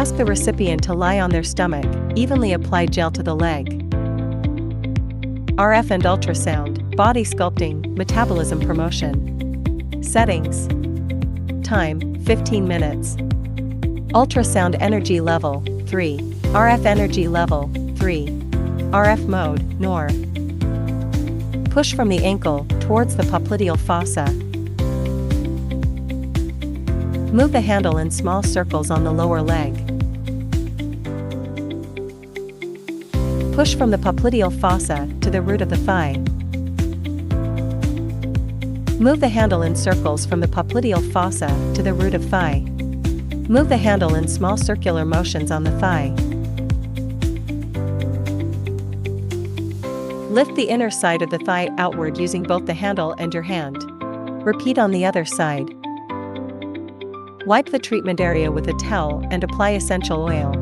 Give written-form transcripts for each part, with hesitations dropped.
Ask the recipient to lie on their stomach, evenly apply gel to the leg. RF and ultrasound, body sculpting, metabolism promotion. Settings. Time, 15 minutes. Ultrasound energy level, 3. RF energy level, 3. RF mode, NOR. Push from the ankle, towards the popliteal fossa. Move the handle in small circles on the lower leg. Push from the popliteal fossa to the root of the thigh. Move the handle in circles from the popliteal fossa to the root of thigh. Move the handle in small circular motions on the thigh. Lift the inner side of the thigh outward using both the handle and your hand. Repeat on the other side. Wipe the treatment area with a towel and apply essential oil.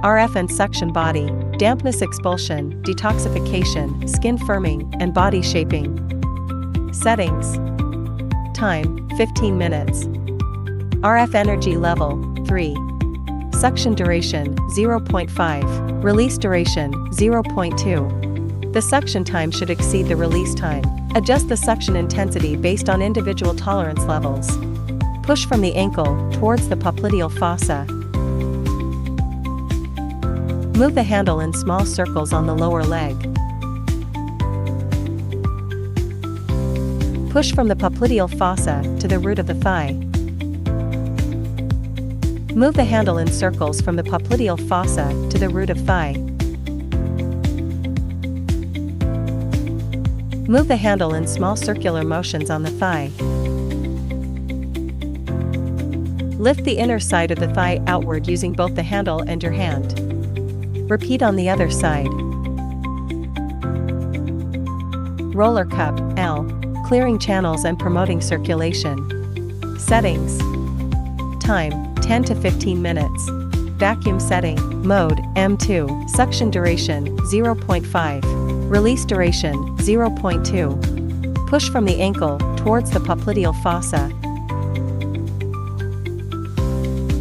RF and suction body, dampness expulsion, detoxification, skin firming, and body shaping. Settings. Time, 15 minutes. RF energy level, 3. Suction duration, 0.5. Release duration, 0.2. The suction time should exceed the release time. Adjust the suction intensity based on individual tolerance levels. Push from the ankle, towards the popliteal fossa. Move the handle in small circles on the lower leg. Push from the popliteal fossa to the root of the thigh. Move the handle in circles from the popliteal fossa to the root of thigh. Move the handle in small circular motions on the thigh. Lift the inner side of the thigh outward using both the handle and your hand. Repeat on the other side. Roller cup, L. Clearing channels and promoting circulation. Settings. Time, 10 to 15 minutes. Vacuum setting, mode, M2. Suction duration, 0.5. Release duration, 0.2. Push from the ankle, towards the popliteal fossa.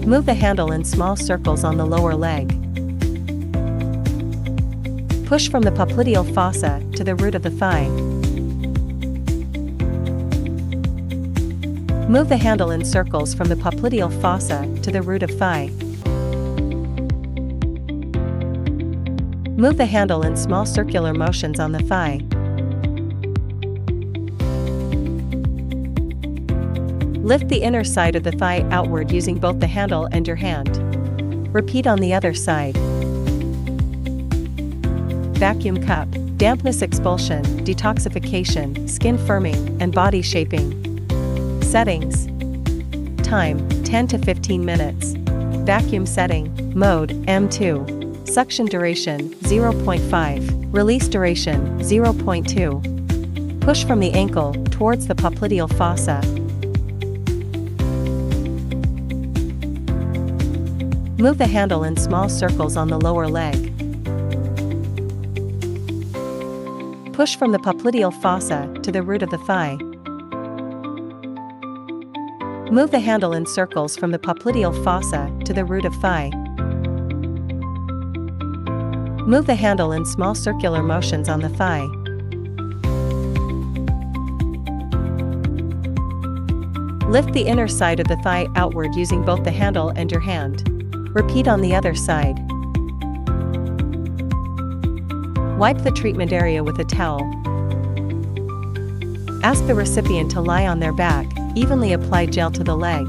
Move the handle in small circles on the lower leg. Push from the popliteal fossa to the root of the thigh. Move the handle in circles from the popliteal fossa to the root of thigh. Move the handle in small circular motions on the thigh. Lift the inner side of the thigh outward using both the handle and your hand. Repeat on the other side. Vacuum cup, dampness expulsion, detoxification, skin firming, and body shaping. Settings. Time, 10 to 15 minutes. Vacuum setting, mode, M2. Suction duration, 0.5. Release duration, 0.2. Push from the ankle, towards the popliteal fossa. Move the handle in small circles on the lower leg. Push from the popliteal fossa to the root of the thigh. Move the handle in circles from the popliteal fossa to the root of thigh. Move the handle in small circular motions on the thigh. Lift the inner side of the thigh outward using both the handle and your hand. Repeat on the other side. Wipe the treatment area with a towel. Ask the recipient to lie on their back, evenly apply gel to the leg.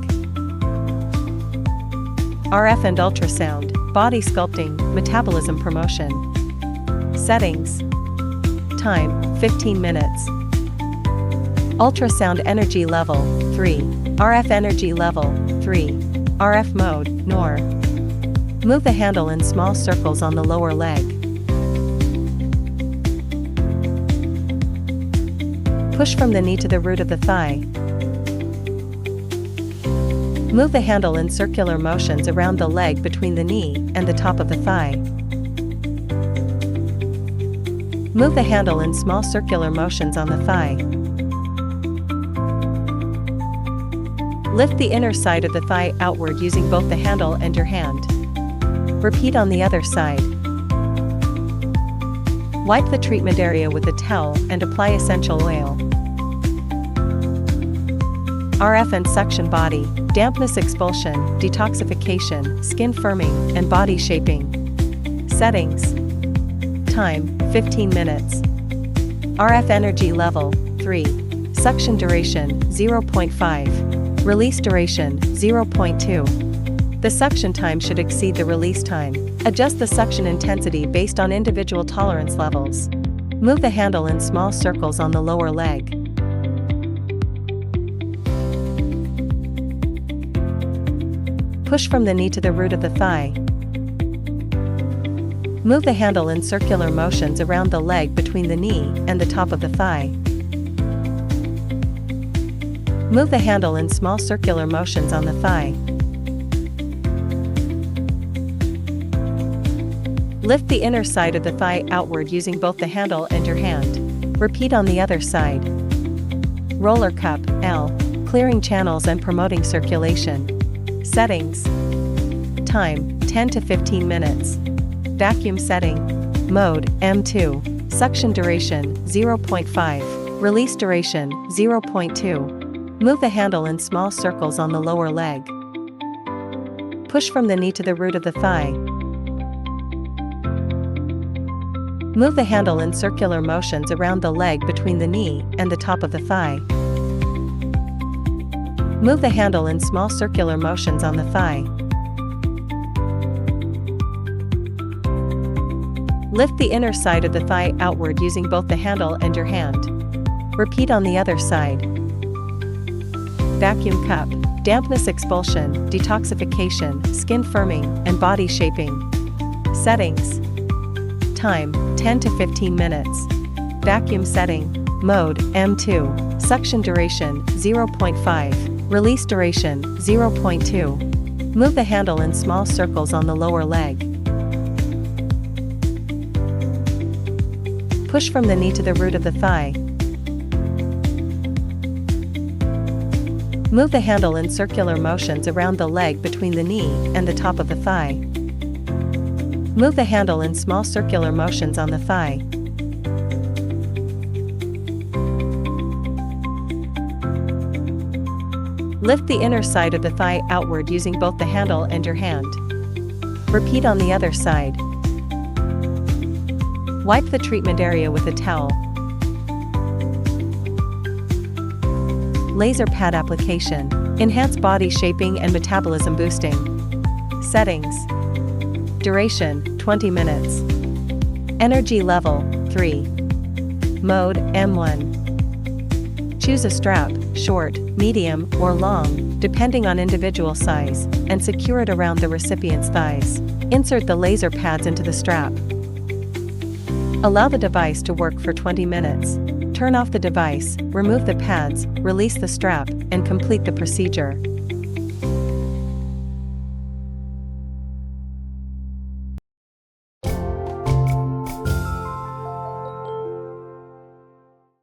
RF and ultrasound, body sculpting, metabolism promotion. Settings. Time, 15 minutes. Ultrasound energy level, 3. RF energy level, 3. RF mode, NOR. Move the handle in small circles on the lower leg. Push from the knee to the root of the thigh. Move the handle in circular motions around the leg between the knee and the top of the thigh. Move the handle in small circular motions on the thigh. Lift the inner side of the thigh outward using both the handle and your hand. Repeat on the other side. Wipe the treatment area with a towel and apply essential oil. RF and suction body, dampness expulsion, detoxification, skin firming, and body shaping. Settings. Time, 15 minutes. RF energy level, 3. Suction duration, 0.5. Release duration, 0.2. The suction time should exceed the release time. Adjust the suction intensity based on individual tolerance levels. Move the handle in small circles on the lower leg. Push from the knee to the root of the thigh. Move the handle in circular motions around the leg between the knee and the top of the thigh. Move the handle in small circular motions on the thigh. Lift the inner side of the thigh outward using both the handle and your hand. Repeat on the other side. Roller cup, L. Clearing channels and promoting circulation. Settings. Time, 10 to 15 minutes. Vacuum setting. Mode, M2. Suction duration, 0.5. Release duration, 0.2. Move the handle in small circles on the lower leg. Push from the knee to the root of the thigh. Move the handle in circular motions around the leg between the knee and the top of the thigh. Move the handle in small circular motions on the thigh. Lift the inner side of the thigh outward using both the handle and your hand. Repeat on the other side. Vacuum cup, dampness expulsion, detoxification, skin firming, and body shaping. Settings. Time, 10 to 15 minutes. Vacuum setting. Mode, M2. Suction duration, 0.5. Release duration, 0.2. Move the handle in small circles on the lower leg. Push from the knee to the root of the thigh. Move the handle in circular motions around the leg between the knee and the top of the thigh. Move the handle in small circular motions on the thigh. Lift the inner side of the thigh outward using both the handle and your hand. Repeat on the other side. Wipe the treatment area with a towel. Laser pad application. Enhance body shaping and metabolism boosting. Settings. Duration, 20 minutes. Energy level, 3. Mode, M1. Choose a strap, short, medium, or long, depending on individual size, and secure it around the recipient's thighs. Insert the laser pads into the strap. Allow the device to work for 20 minutes. Turn off the device, remove the pads, release the strap, and complete the procedure.